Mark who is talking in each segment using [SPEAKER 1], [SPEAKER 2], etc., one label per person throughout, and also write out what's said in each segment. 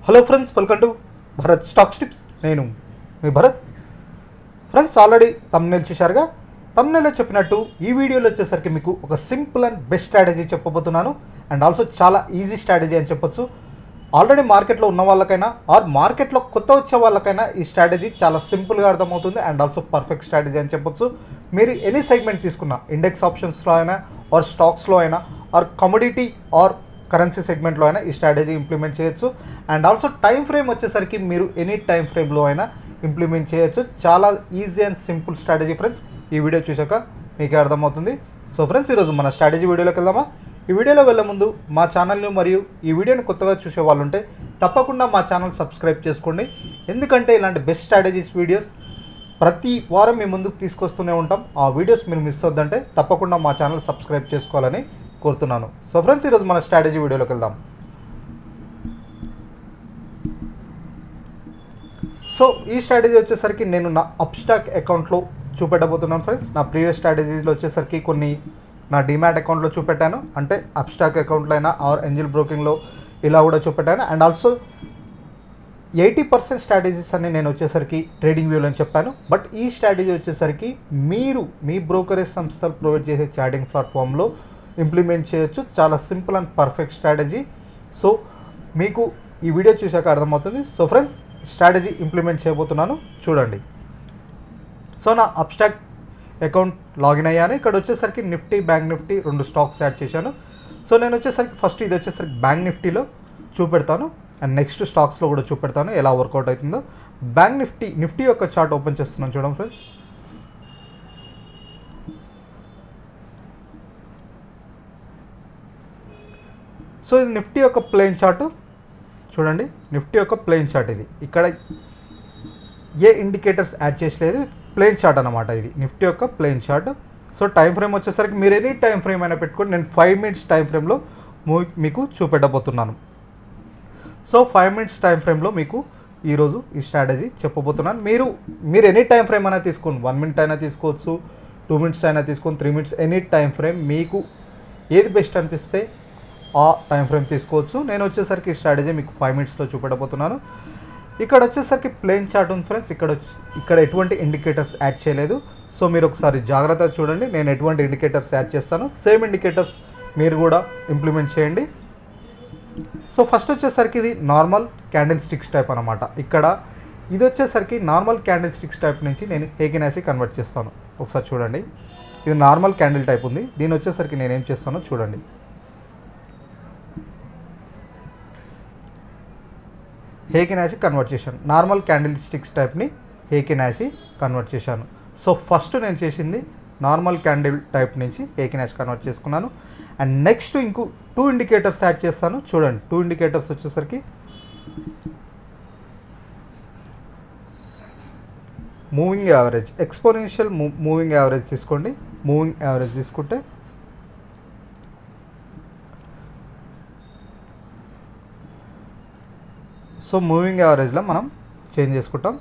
[SPEAKER 1] Hello friends, welcome to Bharat stocks tips. నేను మీ Bharat. Friends, already thumbnail చూశారుగా. తమ్నెల్లో చెప్పినట్టు ఈ వీడియోలో వచ్చేసరికి మీకు ఒక సింపుల్ అండ్ బెస్ట్ స్ట్రాటజీ చెప్పబోతున్నాను. అండ్ ఆల్సో చాలా ఈజీ స్ట్రాటజీ అని చెప్పొచ్చు. ఆల్రెడీ మార్కెట్లో ఉన్న వాళ్ళకైనా ఆర్ మార్కెట్లో కొత్త వచ్చే వాళ్ళకైనా ఈ స్ట్రాటజీ చాలా సింపుల్గా అర్థమవుతుంది. అండ్ ఆల్సో పర్ఫెక్ట్ స్ట్రాటజీ అని చెప్పొచ్చు. మీరు ఎనీ సెగ్మెంట్ తీసుకున్నా, ఇండెక్స్ ఆప్షన్స్లో అయినా ఆర్ స్టాక్స్లో అయినా ఆర్ కమోడిటీ ఆర్ కరెన్సీ సెగ్మెంట్లో అయినా ఈ స్ట్రాటజీ ఇంప్లిమెంట్ చేయొచ్చు. అండ్ ఆల్సో టైం ఫ్రేమ్ వచ్చేసరికి మీరు ఎనీ టైం ఫ్రేమ్లో అయినా ఇంప్లిమెంట్ చేయొచ్చు. చాలా easy and simple strategy friends. ఈ వీడియో చూశాక మీకే అర్థమవుతుంది. సో ఫ్రెండ్స్, ఈరోజు మన స్ట్రాటజీ వీడియోలోకి వెళ్దామా. ఈ వీడియోలో వెళ్ళే ముందు మా ఛానల్ని మరియు ఈ వీడియోని కొత్తగా చూసే వాళ్ళు ఉంటే తప్పకుండా మా ఛానల్ సబ్స్క్రైబ్ చేసుకోండి. ఎందుకంటే ఇలాంటి బెస్ట్ స్ట్రాటజీస్ వీడియోస్ ప్రతి వారం మీ ముందుకు తీసుకొస్తూనే ఉంటాం. ఆ వీడియోస్ మీరు మిస్ అవుద్దంటే తప్పకుండా మా ఛానల్ సబ్స్క్రైబ్ చేసుకోవాలని కోరుతున్నాను. సో ఫ్రెండ్స్, ఈరోజు మన స్ట్రాటజీ వీడియోలోకి వెళ్దాం. సో ఈ స్ట్రాటజీ వచ్చేసరికి నేను నా అప్స్టాక్ అకౌంట్లో చూపెట్టబోతున్నాను ఫ్రెండ్స్. నా ప్రీవియస్ స్ట్రాటజీలో వచ్చేసరికి కొన్ని నా డిమాట్ అకౌంట్లో చూపెట్టాను, అంటే అప్స్టాక్ అకౌంట్లో అయినా ఆర్ ఏంజల్ బ్రోకింగ్లో ఇలా కూడా చూపెట్టాను. అండ్ ఆల్సో 80% స్ట్రాటజీస్ అన్ని నేను వచ్చేసరికి ట్రేడింగ్ వ్యూలో అని చెప్పాను. బట్ ఈ స్ట్రాటజీ వచ్చేసరికి మీరు మీ బ్రోకరేజ్ సంస్థలు ప్రొవైడ్ చేసే చాటింగ్ ప్లాట్ఫామ్లో ఇంప్లిమెంట్ చేయొచ్చు. చాలా simple and perfect strategy. So మీకు ఈ వీడియో చూశాక అర్థమవుతుంది. సో ఫ్రెండ్స్, స్ట్రాటజీ ఇంప్లిమెంట్ చేయబోతున్నాను, చూడండి. సో నా అప్స్టాక్ అకౌంట్ లాగిన్ అయ్యాను. ఇక్కడ వచ్చేసరికి Nifty, bank Nifty 2 stocks add చేశాను. సో నేను వచ్చేసరికి ఫస్ట్ ఇది వచ్చేసరికి బ్యాంక్ నిఫ్టీలో చూపెడతాను అండ్ నెక్స్ట్ స్టాక్స్లో కూడా చూపెడతాను ఎలా వర్కౌట్ అవుతుందో. బ్యాంక్ నిఫ్టీ యొక్క చార్ట్ ఓపెన్ చేస్తున్నాను, చూడండి ఫ్రెండ్స్. సో ఇది నిఫ్టీ యొక్క ప్లెయిన్ చార్ట్ చూడండి. నిఫ్టీ యొక్క ప్లెయిన్ చార్ట్ ఇది. ఇక్కడ ఏ ఇండికేటర్స్ యాడ్ చేసలేదు, ప్లెయిన్ చార్ట్ అనమాట ఇది, నిఫ్టీ యొక్క plain chart. So time frame వచ్చేసరికి మీరు ఎనీ టైం ఫ్రేమ్ అయినా పెట్టుకోండి. నేను 5 minutes టైం ఫ్రేమ్లో మీకు చూపెట్టబోతున్నాను. సో 5 minutes టైం ఫ్రేమ్లో మీకు ఈరోజు ఈ స్ట్రాటజీ చెప్పబోతున్నాను. మీరు ఎనీ టైం ఫ్రేమ్ అయినా తీసుకోండి. 1 minute అయినా తీసుకోవచ్చు, 2 minutes అయినా తీసుకోండి, 3 minutes, ఎనీ టైం ఫ్రేమ్ మీకు ఏది బెస్ట్ అనిపిస్తే ఆ టైం ఫ్రేమ్ తీసుకోవచ్చు. నేను వచ్చేసరికి ఈ స్ట్రాటజీ మీకు 5 minutesలో చూపెట్టబోతున్నాను. ఇక్కడ వచ్చేసరికి ప్లెయిన్ చార్ట్ ఉంది ఫ్రెండ్స్. ఇక్కడ ఎటువంటి ఇండికేటర్స్ యాడ్ చేయలేదు. సో మీరు ఒకసారి జాగ్రత్తగా చూడండి, నేను ఎటువంటి ఇండికేటర్స్ యాడ్ చేస్తాను. సేమ్ ఇండికేటర్స్ మీరు కూడా ఇంప్లిమెంట్ చేయండి. సో ఫస్ట్ వచ్చేసరికి ఇది నార్మల్ క్యాండిల్ స్టిక్స్ టైప్ అనమాట. ఇక్కడ ఇది వచ్చేసరికి నార్మల్ క్యాండిల్ స్టిక్స్ టైప్ నుంచి నేను హేకినాషి కన్వర్ట్ చేస్తాను. ఒకసారి చూడండి, ఇది నార్మల్ క్యాండిల్ టైప్ ఉంది. దీని వచ్చేసరికి నేను ఏం చేస్తానో చూడండి. హేకినాషి కన్వర్ట్ చేశాను. నార్మల్ క్యాండిల్ స్టిక్స్ టైప్ని హేకినాషి కన్వర్ట్ చేశాను. సో ఫస్ట్ నేను చేసింది నార్మల్ క్యాండిల్ టైప్ నుంచి హేకినాషి కన్వర్ట్ చేసుకున్నాను. అండ్ నెక్స్ట్ ఇంకో 2 ఇండికేటర్స్ యాడ్ చేస్తాను, చూడండి. 2 ఇండికేటర్స్ వచ్చేసరికి moving average, exponential moving average తీసుకోండి. మూవింగ్ యావరేజ్ తీసుకుంటే సో మూవింగ్ యావరేజ్లో మనం చేంజ్ చేసుకుంటాం,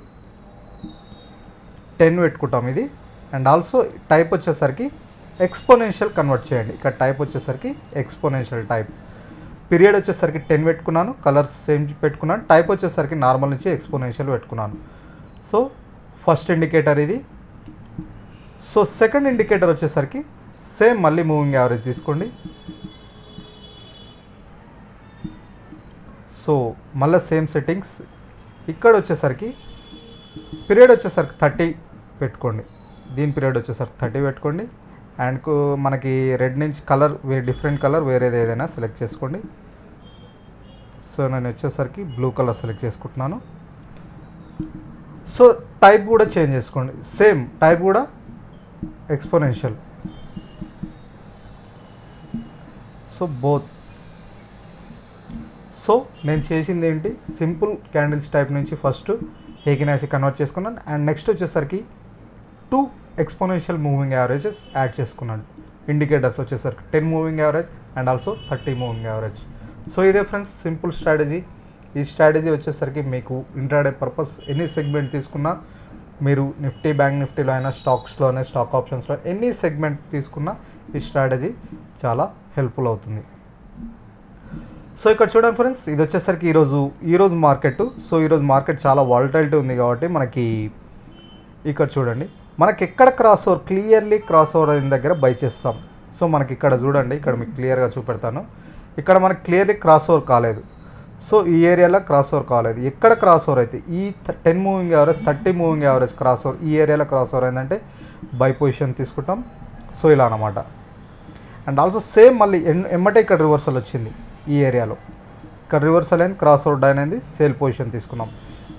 [SPEAKER 1] 10 పెట్టుకుంటాం ఇది. అండ్ ఆల్సో టైప్ వచ్చేసరికి ఎక్స్పోనెన్షియల్ కన్వర్ట్ చేయండి. ఇక్కడ టైప్ వచ్చేసరికి ఎక్స్పోనెన్షియల్ టైప్. పీరియడ్ వచ్చేసరికి 10 పెట్టుకున్నాను, కలర్స్ సేమ్ పెట్టుకున్నాను. టైప్ వచ్చేసరికి నార్మల్ నుంచి ఎక్స్పోనెన్షియల్ పెట్టుకున్నాను. సో ఫస్ట్ ఇండికేటర్ ఇది. సో సెకండ్ ఇండికేటర్ వచ్చేసరికి సేమ్ మళ్ళీ మూవింగ్ యావరేజ్ తీసుకోండి. సో మళ్ళీ సేమ్ సెట్టింగ్స్. ఇక్కడ వచ్చేసరికి పీరియడ్ వచ్చేసరికి 30 పెట్టుకోండి. దీని పీరియడ్ వచ్చేసరికి 30 పెట్టుకోండి. అండ్ మనకి రెడ్ నుంచి కలర్ డిఫరెంట్ కలర్ వేరేది ఏదైనా సెలెక్ట్ చేసుకోండి. సో నేను వచ్చేసరికి బ్లూ కలర్ సెలెక్ట్ చేసుకుంటున్నాను. సో టైప్ కూడా చేంజ్ చేసుకోండి, సేమ్ టైప్ కూడా ఎక్స్పోనెన్షియల్. So both. సో నేను చేసింది ఏంటి, సింపుల్ క్యాండిల్స్ టైప్ నుంచి ఫస్ట్ హేకినాషి కన్వర్ట్ చేసుకున్నాను. అండ్ నెక్స్ట్ వచ్చేసరికి 2 ఎక్స్పోనెన్షియల్ మూవింగ్ యావరేజెస్ యాడ్ చేసుకున్నాను. ఇండికేటర్స్ వచ్చేసరికి 10 moving average and also 30 moving average. So ఇదే ఫ్రెండ్స్ సింపుల్ స్ట్రాటజీ. ఈ స్ట్రాటజీ వచ్చేసరికి మీకు ఇంట్రాడే పర్పస్ ఎనీ సెగ్మెంట్ తీసుకున్నా, మీరు నిఫ్టీ, బ్యాంక్ నిఫ్టీలో అయినా, స్టాక్స్లోనే, స్టాక్ ఆప్షన్స్లో ఎనీ సెగ్మెంట్ తీసుకున్నా ఈ స్ట్రాటజీ చాలా హెల్ప్ఫుల్ అవుతుంది. సో ఇక్కడ చూడండి ఫ్రెండ్స్, ఇది వచ్చేసరికి ఈరోజు మార్కెట్. సో ఈరోజు మార్కెట్ చాలా వాలటైలిటీ ఉంది కాబట్టి మనకి ఇక్కడ చూడండి, మనకి ఎక్కడ క్లియర్లీ క్రాస్ ఓవర్ అయిన దగ్గర బై చేస్తాం. సో మనకి ఇక్కడ చూడండి, ఇక్కడ మీకు క్లియర్గా చూపెడతాను. ఇక్కడ మనకి క్లియర్లీ క్రాస్ ఓవర్ కాలేదు. సో ఈ ఏరియాలో క్రాస్ ఓవర్ కాలేదు. ఎక్కడ క్రాస్ ఓవర్ అయితే ఈ 10 moving average 30 moving average cross over, ఈ ఏరియాలో క్రాస్ ఓవర్ అయిందంటే బై పొజిషన్ తీసుకుంటాం. సో ఇలా అనమాట. అండ్ ఆల్సో సేమ్ మళ్ళీ ఎమ్మటే ఇక్కడ రివర్సల్ వచ్చింది. ఈ ఏరియాలో ఇక్కడ రివర్సల్ అయింది, క్రాస్ ఓవర్ డౌన్ అయింది, సేల్ పొజిషన్ తీసుకున్నాం.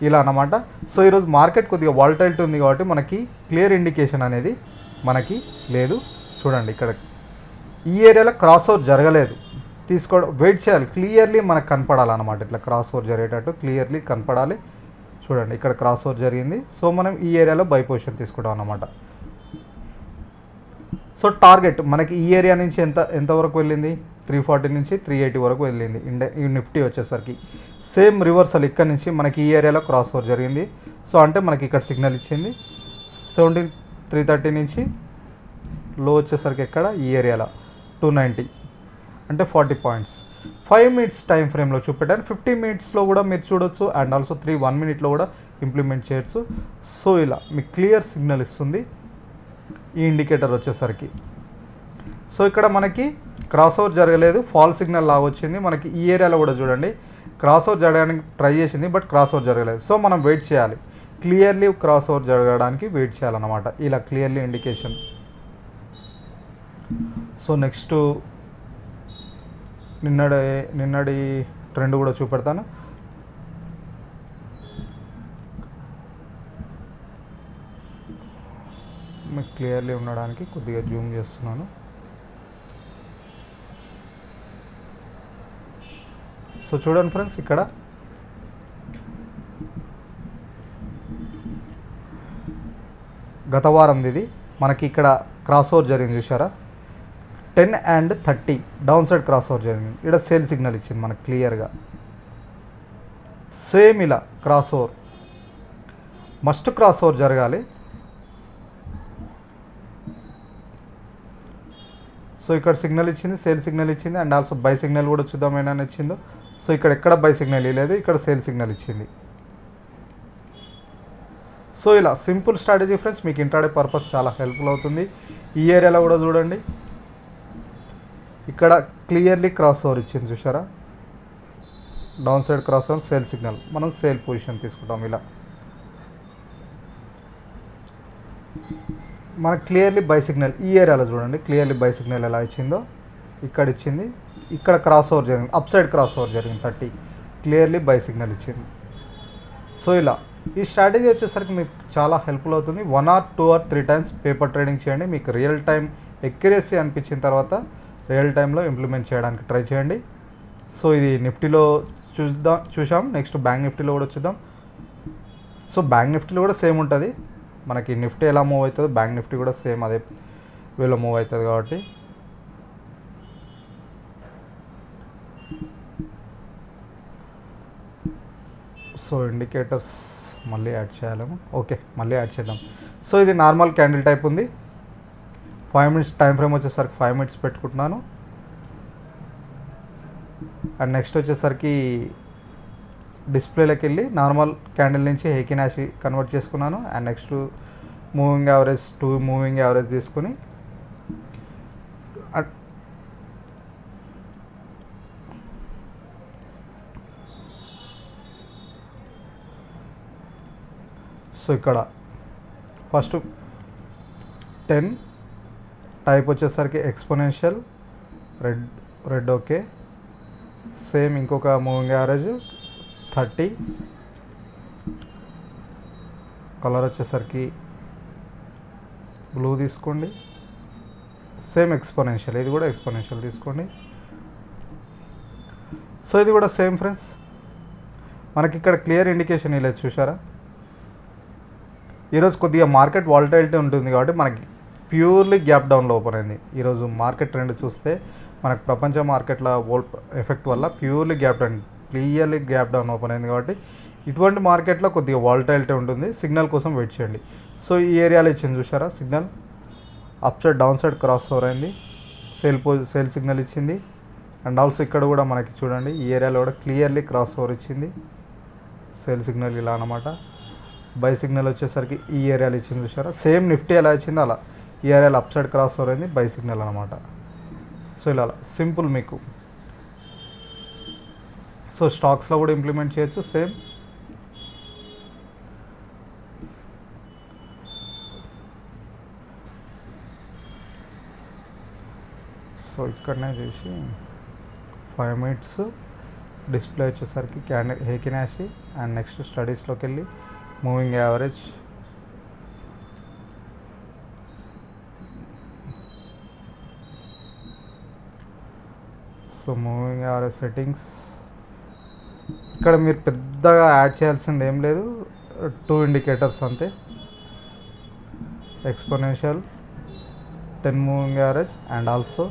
[SPEAKER 1] ఇలా అన్నమాట. సో ఈరోజు మార్కెట్ కొద్దిగా వాలటైలిటీ ఉంది కాబట్టి మనకి క్లియర్ ఇండికేషన్ అనేది మనకి లేదు. చూడండి, ఇక్కడ ఈ ఏరియాలో క్రాస్ ఓవర్ జరగలేదు, వెయిట్ చేయాలి. క్లియర్లీ మనకు కనపడాలన్నమాట. ఇట్లా క్రాస్ ఓవర్ జరిగేటట్టు క్లియర్లీ కనపడాలి. చూడండి, ఇక్కడ క్రాస్ ఓవర్ జరిగింది. సో మనం ఈ ఏరియాలో బై పొజిషన్ తీసుకుంటాం అన్నమాట. సో టార్గెట్ మనకి ఈ ఏరియా నుంచి ఎంతవరకు వెళ్ళింది, 340 నుంచి 380 వరకు వెళ్ళింది. ఈ నిఫ్టీ వచ్చేసరికి సేమ్ రివర్సల్ ఇక్కడ నుంచి మనకి ఈ ఏరియాలో క్రాస్ ఓవర్ జరిగింది. సో అంటే మనకి ఇక్కడ సిగ్నల్ ఇచ్చింది. 17330 నుంచి లో వచ్చేసరికి ఎక్కడ ఈ ఏరియాలో 290 అంటే 40 పాయింట్స్. 5 మినిట్స్ టైం ఫ్రేమ్లో చూపెట్టాను. 50 మినిట్స్లో కూడా మీరు చూడొచ్చు. అండ్ ఆల్సో 1 మినిట్లో కూడా ఇంప్లిమెంట్ చేయొచ్చు. సో ఇలా మీకు క్లియర్ సిగ్నల్ ఇస్తుంది ఈ ఇండికేటర్ వచ్చేసరికి. సో ఇక్కడ మనకి క్రాస్ ఓవర్ జరగలేదు, ఫాల్ సిగ్నల్ లాగా వచ్చింది. మనకి ఈ ఏరియాలో కూడా చూడండి, క్రాస్ ఓవర్ జరగడానికి ట్రై చేసింది, బట్ క్రాస్ ఓవర్ జరగలేదు. సో మనం వెయిట్ చేయాలి, క్లియర్లీ క్రాస్ ఓవర్ జరగడానికి వెయిట్ చేయాలన్నమాట. ఇలా క్లియర్లీ ఇండికేషన్. సో నెక్స్ట్ నిన్నటి ట్రెండ్ కూడా చూపెడతాను. మీకు క్లియర్లీ ఉండడానికి కొద్దిగా జూమ్ చేస్తున్నాను. సో చూడండి ఫ్రెండ్స్, ఇక్కడ గత వారంది ఇది. మనకి ఇక్కడ క్రాస్ ఓవర్ జరిగింది చూసారా, 10 and 30 down side cross over జరిగింది. ఇక్కడ సేల్ సిగ్నల్ ఇచ్చింది మనకు క్లియర్గా. సేమ్ ఇలా cross over must cross over జరగాలి. సో ఇక్కడ సిగ్నల్ ఇచ్చింది, సేల్ సిగ్నల్ ఇచ్చింది. అండ్ ఆల్సో బై సిగ్నల్ కూడా చూద్దాం ఏమైనా ఇచ్చిందో. సో ఇక్కడ ఎక్కడ బై సిగ్నల్ ఇవ్వలేదు, ఇక్కడ సేల్ సిగ్నల్ ఇచ్చింది. సో ఇలా సింపుల్ స్ట్రాటజీ ఫ్రెండ్స్, మీకు ఇంట్రాడే పర్పస్ చాలా హెల్ప్ఫుల్ అవుతుంది. ఈ ఏరియాలో కూడా చూడండి, ఇక్కడ క్లియర్లీ క్రాస్ ఓవర్ ఇచ్చింది చూసారా, down side cross over, sale signal. మనం సేల్ పొజిషన్ తీసుకుంటాం. ఇలా మనకు క్లియర్లీ బై సిగ్నల్ ఈ ఏరియాలో చూడండి, క్లియర్లీ బై సిగ్నల్ ఎలా ఇచ్చిందో ఇక్కడ ఇచ్చింది. ఇక్కడ క్రాస్ ఓవర్ జరిగింది, అప్ సైడ్ క్రాస్ ఓవర్ జరిగింది 30, క్లియర్లీ బై సిగ్నల్ ఇచ్చింది. సో ఇలా ఈ స్ట్రాటజీ వచ్చేసరికి మీకు చాలా హెల్ప్ఫుల్ అవుతుంది. 1 or 2 or 3 times paper trading చేయండి. మీకు రియల్ టైం ఎక్యురసీ అనిపించిన తర్వాత రియల్ టైంలో ఇంప్లిమెంట్ చేయడానికి ట్రై చేయండి. సో ఇది నిఫ్టీలో చూసాం. నెక్స్ట్ బ్యాంక్ నిఫ్టీలో కూడా చూద్దాం. సో బ్యాంక్ నిఫ్టీలో కూడా సేమ్ ఉంటుంది. మనకి నిఫ్టీ ఎలా మూవ్ అవుతుందో బ్యాంక్ నిఫ్టీ కూడా సేమ్ అదే వేలో మూవ్ అవుతుంది కాబట్టి సో ఇండికేటర్స్ మళ్ళీ యాడ్ చేయాలేమో. ఓకే, మళ్ళీ యాడ్ చేద్దాం. సో ఇది నార్మల్ క్యాండిల్ టైప్ ఉంది. 5 మినిట్స్ టైం ఫ్రేమ్ వచ్చేసరికి 5 మినిట్స్ పెట్టుకుంటున్నాను. అండ్ నెక్స్ట్ వచ్చేసరికి డిస్ప్లేలోకి వెళ్ళి నార్మల్ క్యాండిల్ నుంచి హేకినాషి కన్వర్ట్ చేసుకున్నాను. And next moving average 2 moving average తీసుకుని సో ఇక్కడ ఫస్ట్ 10 టైప్ వచ్చేసరికి ఎక్స్పోనెన్షియల్ రెడ్ ఓకే. సేమ్ ఇంకొక మూవింగ్ యావరేజ్ 30, కలర్ వచ్చేసరికి బ్లూ తీసుకోండి. సేమ్ ఎక్స్పోనెన్షియల్, ఇది కూడా ఎక్స్పోనెన్షియల్ తీసుకోండి. సో ఇది కూడా సేమ్ ఫ్రెండ్స్. మనకి ఇక్కడ క్లియర్ ఇండికేషన్ ఇలా చూసారా. ఈరోజు కొద్దిగా మార్కెట్ వాలటైలిటీ ఉంటుంది కాబట్టి మనకి ప్యూర్లీ గ్యాప్ డౌన్లో ఓపెన్ అయింది. ఈరోజు మార్కెట్ ట్రెండ్ చూస్తే మనకు ప్రపంచ మార్కెట్ల ఎఫెక్ట్ వల్ల purely clearly gap down open అయింది కాబట్టి ఇటువంటి మార్కెట్లో కొద్దిగా వాలటైలిటీ ఉంటుంది. సిగ్నల్ కోసం వెయిట్ చేయండి. సో ఈ ఏరియాలో ఇచ్చింది చూసారా signal, up side down side cross over అయింది, సేల్ సిగ్నల్ ఇచ్చింది. అండ్ ఆల్సో ఇక్కడ కూడా మనకి చూడండి ఈ ఏరియాలో కూడా క్లియర్లీ క్రాస్ ఓవర్ ఇచ్చింది. సెల్ సిగ్నల్ ఇలా అనమాట. బై సిగ్నల్ వచ్చేసరికి ఈ ఏరియాలో ఇచ్చింది చూసారా, సేమ్ నిఫ్టీ ఎలా ఇచ్చిందో అలా ఈ ఏరియాలో అప్ సైడ్ క్రాస్ ఓవర్ అయింది, బై సిగ్నల్ అనమాట. సో ఇలా సింపుల్ మీకు. సో స్టాక్స్లో కూడా ఇంప్లిమెంట్ చేయొచ్చు సేమ్. సో ఇక్కడనే చేసి 5 minutes డిస్ప్లే వచ్చేసరికి హేకిన్ యాషి. అండ్ నెక్స్ట్ స్టడీస్లోకి వెళ్ళి moving average, so moving average settings ఇక్కడ మీరు పెద్దగా యాడ్ చేయాల్సింది ఏం లేదు, 2 ఇండికేటర్స్ అంతే. Exponential, 10 moving average and also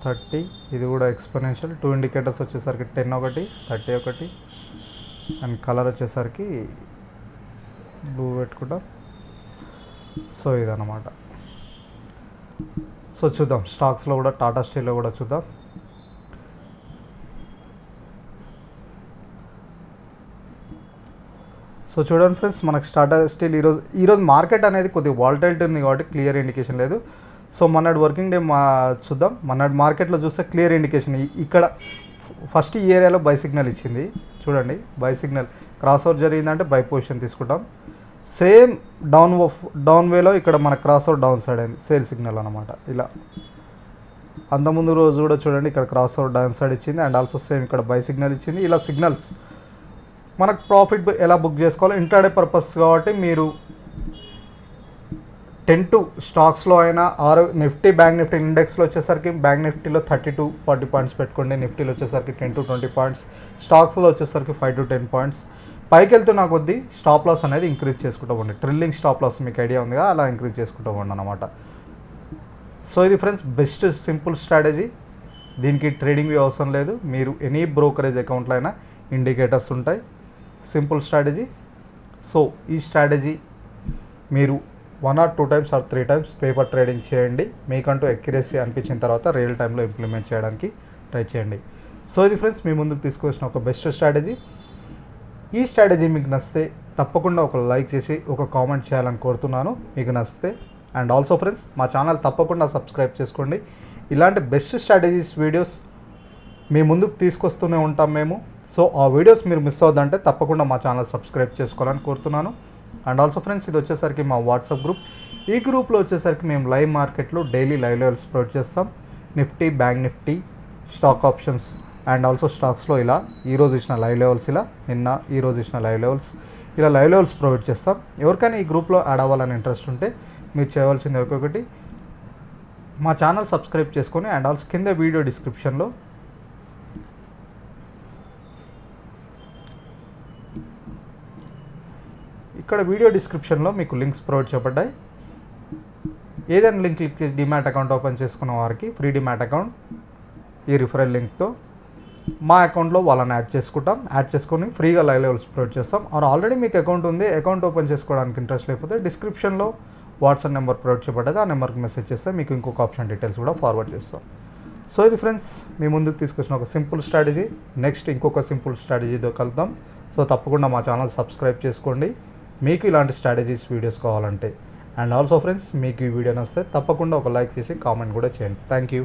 [SPEAKER 1] 30. ఇది కూడా ఎక్స్పోనెన్షియల్. 2 ఇండికేటర్స్ వచ్చేసరికి 10 ఒకటి, 30 ఒకటి. అండ్ కలర్ వచ్చేసరికి బ్లూ పెట్టుకుంటాం. సో ఇదన్నమాట. సో చూద్దాం స్టాక్స్లో కూడా, టాటా స్టీల్లో కూడా చూద్దాం. సో చూడండి ఫ్రెండ్స్, మనకు టాటా స్టీల్ ఈరోజు మార్కెట్ అనేది కొద్దిగా వాలటైలిటీ ఉంది కాబట్టి క్లియర్ ఇండికేషన్ లేదు. సో మొన్నటి వర్కింగ్ డే చూద్దాం. మొన్నటి మార్కెట్లో చూస్తే క్లియర్ ఇండికేషన్. ఇక్కడ ఫస్ట్ ఈ ఏరియాలో బై సిగ్నల్ ఇచ్చింది చూడండి. బై సిగ్నల్ క్రాస్ ఓవర్ జరిగిందంటే బై పొజిషన్ తీసుకుంటాం. సేమ్ డౌన్ వేలో ఇక్కడ మన క్రాస్ ఓవర్ డౌన్ సైడ్ అయింది, సేల్ సిగ్నల్ అనమాట. ఇలా అంతకుముందు రోజు కూడా చూడండి ఇక్కడ క్రాస్ ఓవర్ డౌన్ సైడ్ ఇచ్చింది అండ్ ఆల్సో సేమ్ ఇక్కడ బై సిగ్నల్ ఇచ్చింది. ఇలా సిగ్నల్స్ మనకు ప్రాఫిట్ ఎలా బుక్ చేసుకోవాలో ఇంట్రాడే పర్పస్ కాబట్టి మీరు 10 to స్టాక్స్లో అయినా ఆర్ నిఫ్టీ బ్యాంక్ నిఫ్టీ ఇండెక్స్లో వచ్చేసరికి బ్యాంక్ నిఫ్టీలో 30 to 40 పాయింట్స్ పెట్టుకోండి. నిఫ్టీలో వచ్చేసరికి 10 to 20 పాయింట్స్, స్టాక్స్లో వచ్చేసరికి 5 to 10 పాయింట్స్. పైకి వెళ్తున్న కొద్దీ స్టాప్ లాస్ అనేది ఇంక్రీజ్ చేసుకుంటూ పోండి. ట్రిల్లింగ్ స్టాప్ లాస్ మీకు ఐడియా ఉందిగా, అలా ఇంక్రీజ్ చేసుకుంటూ పోండి అనమాట. సో ఇది ఫ్రెండ్స్ బెస్ట్ సింపుల్ స్ట్రాటజీ. దీనికి ట్రేడింగ్ అవసరం లేదు. మీరు ఎనీ బ్రోకరేజ్ అకౌంట్లో అయినా ఇండికేటర్స్ ఉంటాయి. Simple strategy. సో ఈ స్ట్రాటజీ మీరు 1 or 2 times or 3 times paper trading చేయండి. మీకంటూ ఎక్యురసీ అనిపించిన తర్వాత రియల్ టైంలో ఇంప్లిమెంట్ చేయడానికి ట్రై చేయండి. సో ఇది ఫ్రెండ్స్ మీ ముందుకు తీసుకొచ్చిన ఒక బెస్ట్ స్ట్రాటజీ. ఈ స్ట్రాటజీ మీకు నచ్చితే తప్పకుండా ఒక లైక్ చేసి ఒక కామెంట్ చేయాలని కోరుతున్నాను మీకు నచ్చితే. అండ్ ఆల్సో ఫ్రెండ్స్ మా ఛానల్ తప్పకుండా సబ్స్క్రైబ్ చేసుకోండి. ఇలాంటి బెస్ట్ స్ట్రాటజీస్ వీడియోస్ మీ ముందుకు తీసుకొస్తూనే ఉంటాం మేము. సో ఆ వీడియోస్ మీరు మిస్ అవుద్దంటే తప్పకుండా మా ఛానల్ సబ్స్క్రైబ్ చేసుకోవాలని కోరుతున్నాను. అండ్ ఆల్సో ఫ్రెండ్స్ ఇది వచ్చేసరికి మా వాట్సాప్ గ్రూప్. ఈ గ్రూప్లో వచ్చేసరికి మేము లైవ్ మార్కెట్లో డైలీ లైవ్ లెవెల్స్ ప్రొవైడ్ చేస్తాం. Nifty, bank Nifty, stock options and also స్టాక్స్లో ఇలా ఈరోజు ఇచ్చిన లైవ్ లెవెల్స్, ఇలా నిన్న ఈరోజు ఇచ్చిన లైవ్ లెవెల్స్, ఇలా లైవ్ లెవెల్స్ ప్రొవైడ్ చేస్తాం. ఎవరికైనా ఈ గ్రూప్లో యాడ్ అవ్వాలని ఇంట్రెస్ట్ ఉంటే మీరు చేయవలసింది ఒక్కొక్కటి మా ఛానల్ సబ్స్క్రైబ్ చేసుకొని అండ్ ఆల్సో కింద వీడియో డిస్క్రిప్షన్లో ఇక్కడ వీడియో డిస్క్రిప్షన్లో మీకు లింక్స్ ప్రొవైడ్ చేయబడ్డాయి. ఏదైనా లింక్ క్లిక్ చేసి డిమాట్ అకౌంట్ ఓపెన్ చేసుకున్న వారికి ఫ్రీ డిమాట్ అకౌంట్ ఈ రిఫరల్ లింక్తో మా అకౌంట్లో వాళ్ళని యాడ్ చేసుకుంటాం. యాడ్ చేసుకొని ఫ్రీగా లైవ్ లెవెల్స్ ప్రొవైడ్ చేస్తాం. ఆల్రెడీ మీకు అకౌంట్ ఉంది, అకౌంట్ ఓపెన్ చేసుకోవడానికి ఇంట్రెస్ట్ లేకపోతే డిస్క్రిప్షన్లో వాట్సాప్ నెంబర్ ప్రొవైడ్ చేయబడ్డది. ఆ నెంబర్కి మెసేజ్ చేస్తే మీకు ఇంకొక ఆప్షన్ డీటెయిల్స్ కూడా ఫార్వర్డ్ చేస్తాం. సో ఇది ఫ్రెండ్స్ మీ ముందుకు తీసుకొచ్చిన ఒక సింపుల్ స్ట్రాటజీ. నెక్స్ట్ ఇంకొక సింపుల్ స్ట్రాటజీతో కలుద్దాం. సో తప్పకుండా మా ఛానల్ సబ్స్క్రైబ్ చేసుకోండి మీకు ఇలాంటి స్ట్రాటజీస్ వీడియోస్ కావాలంటే. అండ్ ఆల్సో ఫ్రెండ్స్ మీకు ఈ వీడియో నచ్చితే తప్పకుండా ఒక లైక్ చేసి కామెంట్ కూడా చేయండి. Thank you.